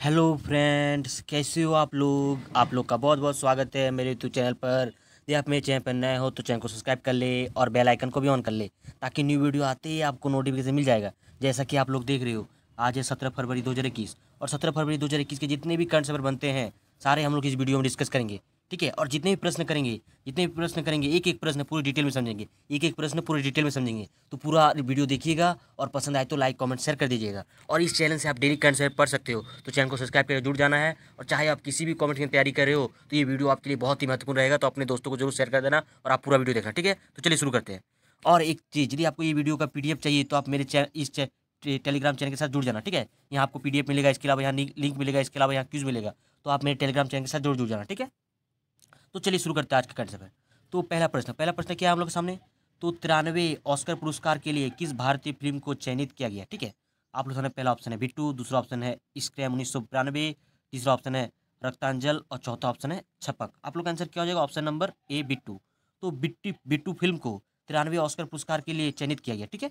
Hello friends, कैसे हो आप लोग का बहुत बहुत स्वागत है मेरे यूट्यूब चैनल पर। यदि आप मेरे चैनल पर नए हो तो चैनल को सब्सक्राइब कर ले और बेल आइकन को भी ऑन कर ले, ताकि न्यू वीडियो आते ही आपको नोटिफिकेशन मिल जाएगा। जैसा कि आप लोग देख रहे हो, आज है 17 फरवरी 2021 और 17 फरवरी 2021 के जितने भी करंट अफेयर बनते हैं सारे हम लोग इस वीडियो में डिस्कस करेंगे। ठीक है, और जितने भी प्रश्न करेंगे एक एक प्रश्न पूरी डिटेल में समझेंगे, एक एक प्रश्न पूरी डिटेल में समझेंगे। तो पूरा वीडियो देखिएगा और पसंद आए तो लाइक कमेंट शेयर कर दीजिएगा। और इस चैनल से आप डेली करंट अफेयर पढ़ सकते हो, तो चैनल को सब्सक्राइब करके जुड़ जाना है। और चाहे आप किसी भी कॉम्पिटिशन की तैयारी कर रहे हो तो ये वीडियो आपके लिए बहुत ही महत्वपूर्ण रहेगा, तो अपने दोस्तों को जरूर शेयर कर देना और आप पूरा वीडियो देखना। ठीक है, तो चलिए शुरू करते हैं। और एक चीज़, यदि आपको ये वीडियो का पीडीएफ चाहिए तो आप मेरे टेलीग्राम चैनल के साथ जुड़ जाना। ठीक है, यहाँ आपको पीडीएफ मिलेगा, इसके अलावा यहाँ लिंक मिलेगा, इसके अलावा यहाँ क्यूज मिलेगा। तो आप मेरे टेलीग्राम चैनल के साथ जरूर जुड़ जाना। ठीक है, तो चलिए शुरू करते हैं आज का करंट अफेयर। तो पहला प्रश्न क्या है हम लोग के सामने। तो 93 ऑस्कर पुरस्कार के लिए किस भारतीय फिल्म को चयनित किया गया। ठीक है, आप लोग सामने पहला ऑप्शन है बिट्टू, दूसरा ऑप्शन है स्क्रैम 1992, तीसरा ऑप्शन है रक्तांजल और चौथा ऑप्शन है छपक। आप लोग का आंसर क्या हो जाएगा, ऑप्शन नंबर ए बिट्टू। तो बिट्टू फिल्म को 93 ऑस्कर पुरस्कार के लिए चयनित किया गया। ठीक है,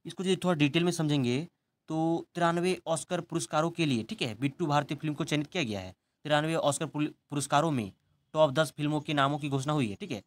इसको यदि थोड़ा डिटेल में समझेंगे तो 93 ऑस्कर पुरस्कारों के लिए, ठीक है, बिट्टू भारतीय फिल्म को चयनित किया गया है। 93 ऑस्कर पुरस्कारों में टॉप 10 फिल्मों के नामों की घोषणा हुई है। ठीक है,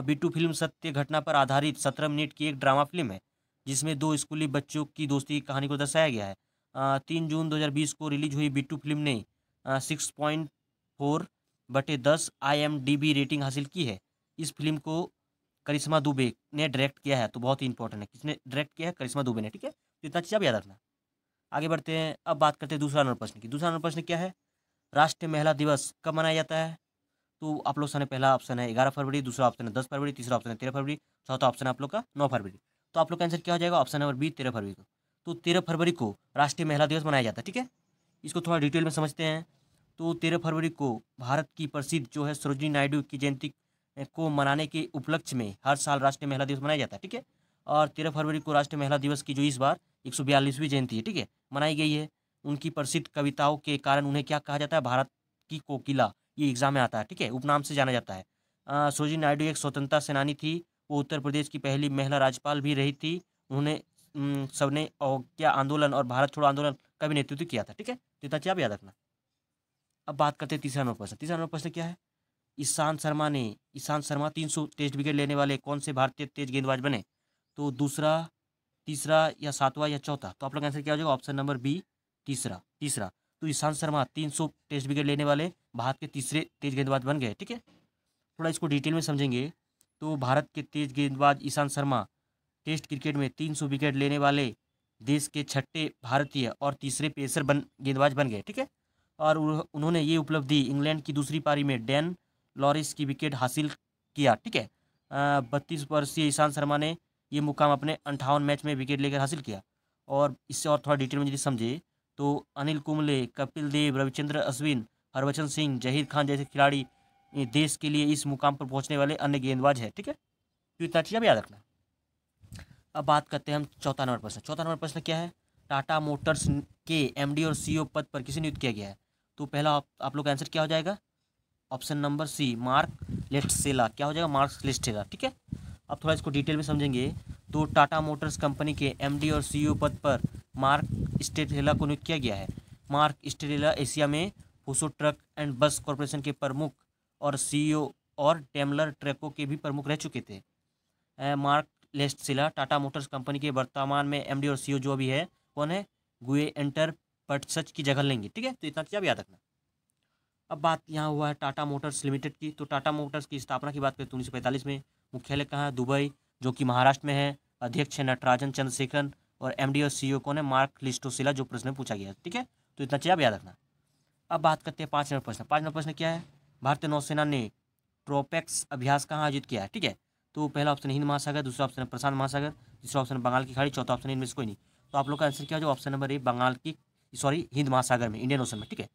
बिट्टू फिल्म सत्य घटना पर आधारित 17 मिनट की एक ड्रामा फिल्म है, जिसमें दो स्कूली बच्चों की दोस्ती की कहानी को दर्शाया गया है। 3 जून 2020 को रिलीज हुई बिट्टू फिल्म ने 6.4/10 IMDb रेटिंग हासिल की है। इस फिल्म को करिश्मा दुबे ने डायरेक्ट किया है, तो बहुत ही इंपॉर्टेंट है, किसने डायरेक्ट किया है, करिश्मा दुबे ने। ठीक है, तो इतना चीज़ आप याद रखना। आगे बढ़ते हैं, अब बात करते हैं दूसरा नंबर प्रश्न की। दूसरा नंबर प्रश्न क्या है, राष्ट्रीय महिला दिवस कब मनाया जाता है। तो आप लोग सामने पहला ऑप्शन है 11 फरवरी, दूसरा ऑप्शन है 10 फरवरी, तीसरा ऑप्शन है 13 फरवरी, चौथा ऑप्शन है आप लोग का 9 फरवरी। तो आप लोग का आंसर क्या हो जाएगा, ऑप्शन नंबर बी 13 फरवरी को। तो 13 फरवरी को राष्ट्रीय महिला दिवस मनाया जाता है। ठीक है, इसको थोड़ा डिटेल में समझते हैं। तो 13 फरवरी को भारत की प्रसिद्ध जो है सरोजिनी नायडू की जयंती को मनाने के उपलक्ष्य में हर साल राष्ट्रीय महिला दिवस मनाया जाता है। ठीक है, और 13 फरवरी को राष्ट्रीय महिला दिवस की जो इस बार 142वीं जयंती है, ठीक है, मनाई गई है। उनकी प्रसिद्ध कविताओं के कारण उन्हें क्या कहा जाता है, भारत की कोकिला, ये एग्जाम में आता है। ठीक है, उपनाम से जाना जाता है। सरोजिनी नायडू एक स्वतंत्रता सेनानी थी, वो उत्तर प्रदेश की पहली महिला राज्यपाल भी रही थी। उन्होंने सबने अवज्ञा आंदोलन और भारत छोड़ो आंदोलन का भी नेतृत्व किया था। ठीक है, तो इतना चीज़ आप याद रखना। अब बात करते हैं तीसरा नंबर प्रश्न। तीसरा नंबर प्रश्न क्या है, ईशांत शर्मा 300 टेस्ट विकेट लेने वाले कौन से भारतीय तेज गेंदबाज बने। तो दूसरा, तीसरा या सातवां या चौथा। तो आप लोग का आंसर क्या हो जाएगा, ऑप्शन नंबर बी तीसरा तीसरा। तो ईशांत शर्मा 300 टेस्ट विकेट लेने वाले भारत के तीसरे तेज गेंदबाज बन गए। ठीक है, थोड़ा इसको डिटेल में समझेंगे तो भारत के तेज गेंदबाज ईशांत शर्मा टेस्ट क्रिकेट में 300 विकेट लेने वाले देश के छठे भारतीय और तीसरे पेसर गेंदबाज बन गए। ठीक है, और उन्होंने ये उपलब्धि इंग्लैंड की दूसरी पारी में डैन लॉरिस की विकेट हासिल किया। ठीक है, 32 वर्षीय ईशांत शर्मा ने ये मुकाम अपने 58 मैच में विकेट लेकर हासिल किया। और इससे और थोड़ा डिटेल में यदि समझे तो अनिल कुंबले, कपिल देव, रविचंद्र अश्विन, हरभजन सिंह, जहीर खान जैसे खिलाड़ी देश के लिए इस मुकाम पर पहुंचने वाले अन्य गेंदबाज हैं। ठीक है, तो इतना चीज़ आप याद रखना। अब बात करते हैं हम चौथा नंबर प्रश्न। चौथा नंबर प्रश्न क्या है, टाटा मोटर्स के एमडी और सीईओ पद पर किसे नियुक्त किया गया है। तो पहला आप लोग का आंसर क्या हो जाएगा, ऑप्शन नंबर सी मार्क लेस्टेला। क्या हो जाएगा, मार्क लेस्टेला। ठीक है, अब थोड़ा इसको डिटेल में समझेंगे तो टाटा मोटर्स कंपनी के एमडी और सीईओ पद पर मार्क स्टेरेला को नियुक्त किया गया है। मार्क स्टेरेला एशिया में फूसो ट्रक एंड बस कॉरपोरेशन के प्रमुख और सीईओ और डेमलर ट्रकों के भी प्रमुख रह चुके थे। मार्क लेस्टेला टाटा मोटर्स कंपनी के वर्तमान में एमडी और सीईओ जो भी है कौन है, गुए एंटर पटसच की जगह लेंगे। ठीक है, तो इतना चीज़ आप याद रखना। अब बात यहाँ हुआ है टाटा मोटर्स लिमिटेड की। तो टाटा मोटर्स की स्थापना की बात करें तो 1945 में। मुख्यालय कहाँ है, दुबई, जो कि महाराष्ट्र में है। अध्यक्ष है नटराजन चंद्रशेखरन और एमडी और सीईओ कौन है, मार्क लिस्टोसिला, जो प्रश्न में पूछा गया है। ठीक है, तो इतना चीज़ आप याद रखना। अब बात करते हैं 5 नंबर प्रश्न। 5 नंबर प्रश्न क्या है, भारतीय नौसेना ने ट्रोपेक्स अभ्यास कहाँ आयोजित किया है। ठीक है, तो पहला ऑप्शन हिंद महासागर, दूसरा ऑप्शन है प्रशांत महासागर, तीसरा ऑप्शन बंगाल की खाड़ी, चौथा ऑप्शन इनमें से कोई नहीं। तो आप लोग का आंसर क्या हो जाएगा, ऑप्शन नंबर ए बंगाल की, सॉरी हिंद महासागर में, इंडियन ओशन में। ठीक है,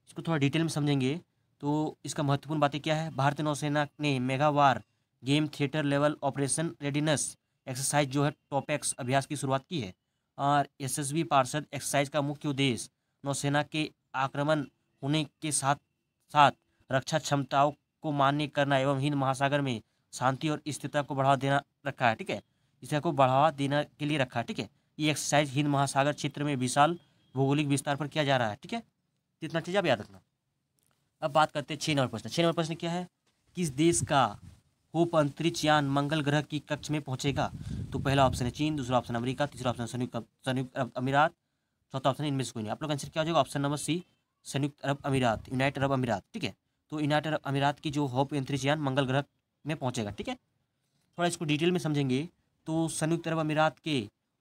इसको थोड़ा डिटेल में समझेंगे तो इसका महत्वपूर्ण बातें क्या है, भारतीय नौसेना ने megavar game theatre level operation readiness exercise जो है टॉपेक्स अभ्यास की शुरुआत की है। और यशस्वी पार्षद एक्सरसाइज का मुख्य उद्देश्य नौसेना के आक्रमण होने के साथ साथ रक्षा क्षमताओं को मान्य करना एवं हिंद महासागर में शांति और स्थिरता को बढ़ावा देना रखा है। ठीक है, इसको बढ़ावा देने के लिए रखा है। ठीक है, ये एक्सरसाइज हिंद महासागर क्षेत्र में विशाल भौगोलिक विस्तार पर किया जा रहा है, ठीक है। तो इतना चीज़ आप याद रखना। अब बात करते हैं 6 नंबर प्रश्न। 6 नंबर प्रश्न क्या है, किस देश का होप अंतरिक्ष यान मंगल ग्रह की कक्ष में पहुंचेगा? तो पहला ऑप्शन है चीन, दूसरा ऑप्शन अमेरिका, तीसरा ऑप्शन संयुक्त अरब अमीरात, चौथा ऑप्शन इनमें से कोई नहीं। आप लोग आंसर क्या हो जाएगा? ऑप्शन नंबर सी, संयुक्त अरब अमीरात, यूनाइटेड अरब अमीरात, ठीक है। तो यूनाइटेड अरब अमीरात की जो होप अंतरिक्ष यान मंगल ग्रह में पहुंचेगा, ठीक है। थोड़ा इसको डिटेल में समझेंगे तो संयुक्त अरब अमीरात के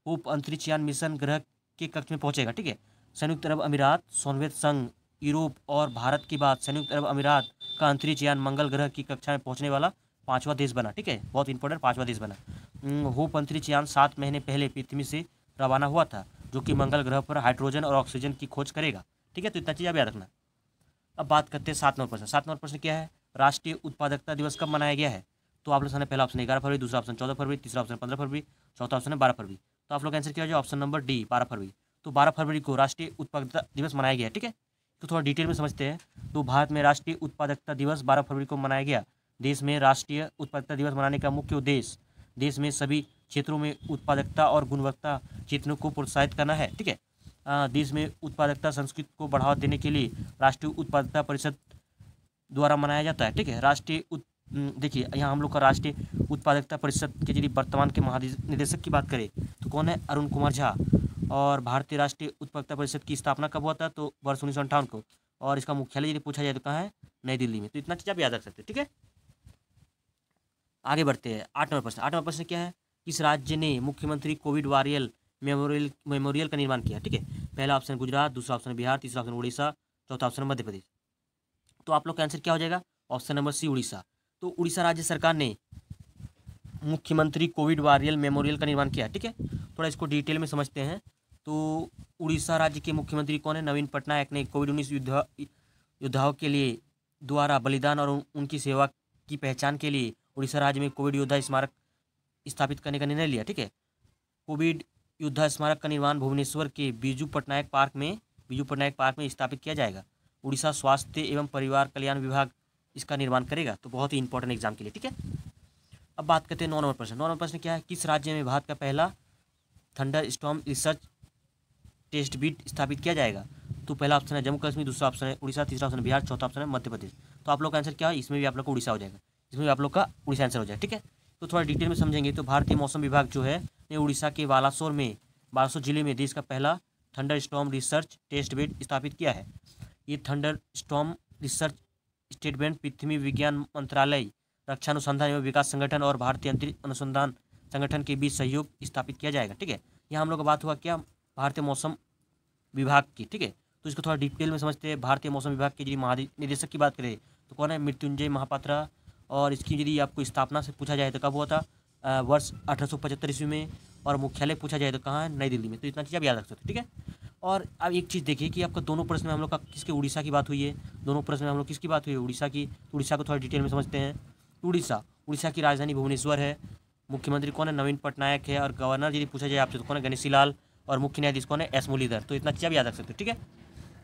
होप अंतरिक्ष यान मिशन ग्रह के कक्ष में पहुंचेगा, ठीक है। संयुक्त अरब अमीरात, सोवियत संघ, यूरोप और भारत के बाद संयुक्त अरब अमीरात का अंतरिक्ष यान मंगल ग्रह की कक्षा में पहुंचने वाला 5वां देश बना, ठीक है। बहुत इंपॉर्टेंट 5वां देश बना। होप अंतरिक्ष यान 7 महीने पहले पृथ्वी से रवाना हुआ था, जो कि मंगल ग्रह पर हाइड्रोजन और ऑक्सीजन की खोज करेगा, ठीक है। तो इतना चीज़ आप याद रखना। अब बात करते हैं 7 नंबर प्रश्न। 7 नंबर प्रश्न क्या है, राष्ट्रीय उत्पादकता दिवस कब मनाया गया है? तो आप लोग ने पहला ऑप्शन 11 फरवरी, दूसरा ऑप्शन 14 फरवरी, तीसरा ऑप्शन 15 फरवरी, चौथा ऑप्शन है 12 फरवरी। तो आप लोग आंसर क्या हो जाए? ऑप्शन नंबर डी, 12 फरवरी। तो 12 फरवरी को राष्ट्रीय उत्पादकता दिवस मनाया गया, ठीक है। तो थोड़ा डिटेल में समझते हैं। तो भारत में राष्ट्रीय उत्पादकता दिवस 12 फरवरी को मनाया गया। देश में राष्ट्रीय उत्पादकता दिवस मनाने का मुख्य उद्देश्य देश में सभी क्षेत्रों में उत्पादकता और गुणवत्ता क्षेत्रों को प्रोत्साहित करना है, ठीक है। देश में उत्पादकता संस्कृति को बढ़ावा देने के लिए राष्ट्रीय उत्पादकता परिषद द्वारा मनाया जाता है, ठीक है। देखिए यहाँ हम लोग का राष्ट्रीय उत्पादकता परिषद के यदि वर्तमान के महानिदेशक की बात करें तो कौन है? अरुण कुमार झा। और भारतीय राष्ट्रीय उत्पादकता परिषद की स्थापना कब हुआ था? तो वर्ष 1958 को। और इसका मुख्यालय यदि पूछा जाए तो कहाँ है? नई दिल्ली में। तो इतना चीज़ आप याद रख सकते हैं, ठीक है। आगे बढ़ते हैं 8 नंबर प्रश्न। 8 नंबर प्रश्न क्या है, किस राज्य ने मुख्यमंत्री कोविड वॉरियर मेमोरियल का निर्माण किया, ठीक है। पहला ऑप्शन गुजरात, दूसरा ऑप्शन बिहार, तीसरा ऑप्शन उड़ीसा, चौथा ऑप्शन मध्य प्रदेश। तो आप लोग का आंसर क्या हो जाएगा? ऑप्शन नंबर सी, उड़ीसा। तो उड़ीसा राज्य सरकार ने मुख्यमंत्री कोविड वॉरियर मेमोरियल का निर्माण किया, ठीक है। थोड़ा इसको डिटेल में समझते हैं। तो उड़ीसा राज्य के मुख्यमंत्री कौन है? नवीन पटनायक ने कोविड-19 योद्धाओं के लिए द्वारा बलिदान और उनकी सेवा की पहचान के लिए उड़ीसा राज्य में कोविड योद्धा स्मारक स्थापित करने का निर्णय लिया, ठीक है। कोविड योद्धा स्मारक का निर्माण भुवनेश्वर के बिजू पटनायक पार्क में स्थापित किया जाएगा। उड़ीसा स्वास्थ्य एवं परिवार कल्याण विभाग इसका निर्माण करेगा। तो बहुत ही इंपॉर्टेंट एग्जाम के लिए, ठीक है। अब बात करते हैं 9 नंबर प्रश्न। 9 नंबर प्रश्न क्या है, किस राज्य में भारत का पहला thunder storm research test bed स्थापित किया जाएगा? तो पहला ऑप्शन है जम्मू कश्मीर, दूसरा ऑप्शन है उड़ीसा, तीसरा ऑप्शन है बिहार, चौथा ऑप्शन है मध्य प्रदेश। तो आप लोग का आंसर क्या है? इसमें भी आप लोग का उड़ीसा हो जाएगा। इसमें भी आप लोग का उड़ीसा आंसर हो जाएगा, ठीक है। तो थोड़ा डिटेल में समझेंगे तो भारतीय मौसम विभाग जो है ने उड़ीसा के बालासोर जिले में देश का पहला thunder storm research test bed स्थापित किया है। ये थंडर स्टॉर्म रिसर्च स्टेटमेंट पृथ्वी विज्ञान मंत्रालय, रक्षा अनुसंधान एवं विकास संगठन और भारतीय अंतरिक्ष अनुसंधान संगठन के बीच सहयोग स्थापित किया जाएगा, ठीक है। यहाँ हम लोग का बात हुआ क्या? भारतीय मौसम विभाग की, ठीक है। तो इसको थोड़ा डिटेल में समझते हैं। भारतीय मौसम विभाग के यदि महानिदेशक की बात करें तो कौन है? मृत्युंजय महापात्रा। और इसकी यदि आपको स्थापना से पूछा जाए तो कब हुआ था? वर्ष 1875 ईस्वी में। और मुख्यालय पूछा जाए तो कहाँ है? नई दिल्ली में। तो इतना चीज़ आप याद रख सकते हैं, ठीक है। और अब एक चीज़ देखिए कि आपका दोनों प्रश्न में हम लोग का किसके उड़ीसा की बात हुई है, दोनों प्रश्न में हम लोग किसकी बात हुई है? उड़ीसा की। तो उड़ीसा को थोड़ा डिटेल में समझते हैं। उड़ीसा की राजधानी भुवनेश्वर है। मुख्यमंत्री कौन है? नवीन पटनायक है। और गवर्नर यदि पूछा जाए आपसे तो कौन है? गणेशी लाल। और मुख्य न्यायाधीश कौन है? एस मुरलीधर। तो इतना चीज़ आप याद रख सकते हो, ठीक है।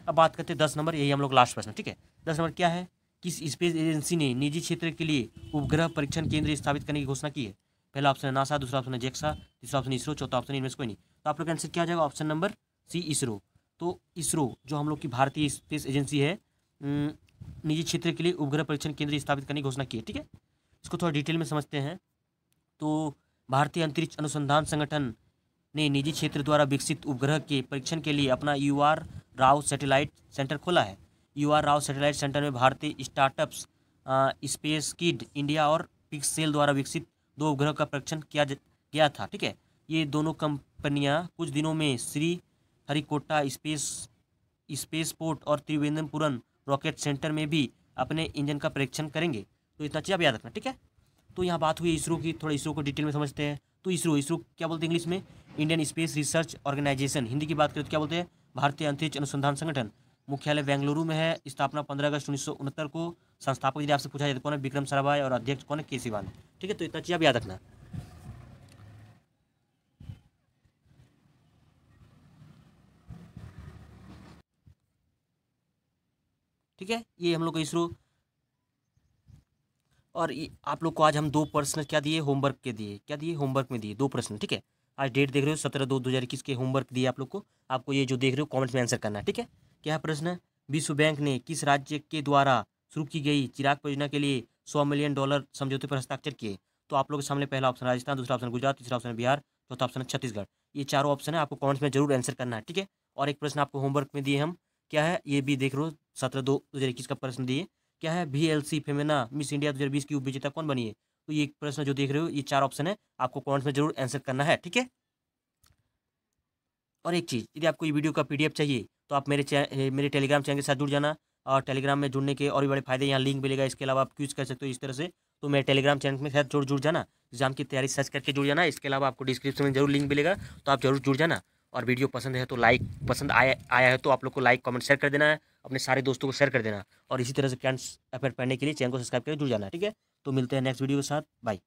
अब बात करते हैं 10 नंबर, यही हम लोग लास्ट प्रश्न, ठीक है। 10 नंबर क्या है, किस स्पेस एजेंसी ने निजी क्षेत्र के लिए उपग्रह परीक्षण केंद्र स्थापित करने की घोषणा की है? पहला ऑप्शन है नासा, दूसरा ऑप्शन है जेक्सा, तीसरा ऑप्शन इसरो, चौथा ऑप्शन इनमें से कोई नहीं। तो आप लोग का आंसर क्या हो जाएगा? Option number C, ISRO. तो इसरो जो हम लोग की भारतीय स्पेस एजेंसी है, निजी क्षेत्र के लिए उपग्रह परीक्षण केंद्र स्थापित करने की घोषणा की है, ठीक है। इसको थोड़ा डिटेल में समझते हैं। तो भारतीय अंतरिक्ष अनुसंधान संगठन ने निजी क्षेत्र द्वारा विकसित उपग्रह के परीक्षण के लिए अपना UR राव सैटेलाइट सेंटर खोला है। UR राव सैटेलाइट सेंटर में भारतीय स्टार्टअप्स स्पेस किड इंडिया और पिक्सेल द्वारा विकसित 2 उपग्रह का परीक्षण किया गया था, ठीक है। ये दोनों कंपनियां कुछ दिनों में श्री हरिकोटा स्पेस पोर्ट और त्रिवेंद्रपुरम रॉकेट सेंटर में भी अपने इंजन का परीक्षण करेंगे। तो इतना चीज़ आप याद रखना, ठीक है। तो यहाँ बात हुई इसरो की, थोड़ा इसरो को डिटेल में समझते हैं। तो इसरो क्या बोलते हैं इंग्लिश में? Indian Space Research Organisation. Hindi की बात करें तो क्या बोलते हैं? भारतीय अंतरिक्ष अनुसंधान संगठन। मुख्यालय बेंगलुरु में है। स्थापना 15 अगस्त 1969 को। संस्थापक यदि आपसे पूछा जाए तो कौन है? विक्रम साराभाई। और अध्यक्ष कौन है? के सिवान, ठीक है। तो इतना चीज़ आप याद रखना, ठीक है। ये हम लोग को इसरो। और आप लोग को आज हम 2 प्रश्न क्या दिए? होमवर्क के दिए। क्या दिए? होमवर्क में दिए 2 प्रश्न, ठीक है। आज डेट देख रहे हो 17/2/2021 के होमवर्क दिए आप लोग को। आपको ये जो देख रहे हो कमेंट्स में आंसर करना है, ठीक है। क्या है प्रश्न? विश्व बैंक ने किस राज्य के द्वारा शुरू की गई चिराग परियोजना के लिए $100 मिलियन समझौते पर हस्ताक्षर किए? तो आप लोगों के सामने पहला ऑप्शन राजस्थान, दूसरा ऑप्शन गुजरात, तीसरा ऑप्शन बिहार, चौथा ऑप्शन छत्तीसगढ़। ये चारों ऑप्शन है, आपको कमेंट्स में जरूर आंसर करना है, ठीक है। और एक प्रश्न आपको होमवर्क में दिए हम, क्या है ये भी देख लो, 17/2/2021 का प्रश्न दिए। क्या है? VLC फेमिना मिस इंडिया 2020 की उपविजेता कौन बनी है? तो ये प्रश्न जो देख रहे हो, ये 4 ऑप्शन है, आपको कमेंट्स में जरूर आंसर करना है, ठीक है। और एक चीज़, यदि आपको ये वीडियो का PDF चाहिए तो आप मेरे टेलीग्राम चैनल के साथ जुड़ जाना। और टेलीग्राम में जुड़ने के और भी बड़े फायदे, यहाँ लिंक मिलेगा। इसके अलावा आप क्विज कर सकते हो इस तरह से। तो मेरे टेलीग्राम चैनल के साथ जुड़ जाना, एग्जाम की तैयारी सर्च करके जुड़ जाना। इसके अलावा आपको डिस्क्रिप्शन में जरूर लिंक मिलेगा, तो आप जरूर जुड़ जाना। और वीडियो पसंद है तो लाइक, पसंद आया है तो आप लोग को लाइक कमेंट शेयर कर देना है, अपने सारे दोस्तों को शेयर कर देना। और इसी तरह से करंट अफेयर पढ़ने के लिए चैनल को सब्सक्राइब करके जुड़ जाना, ठीक है। तो मिलते हैं नेक्स्ट वीडियो के साथ, बाय।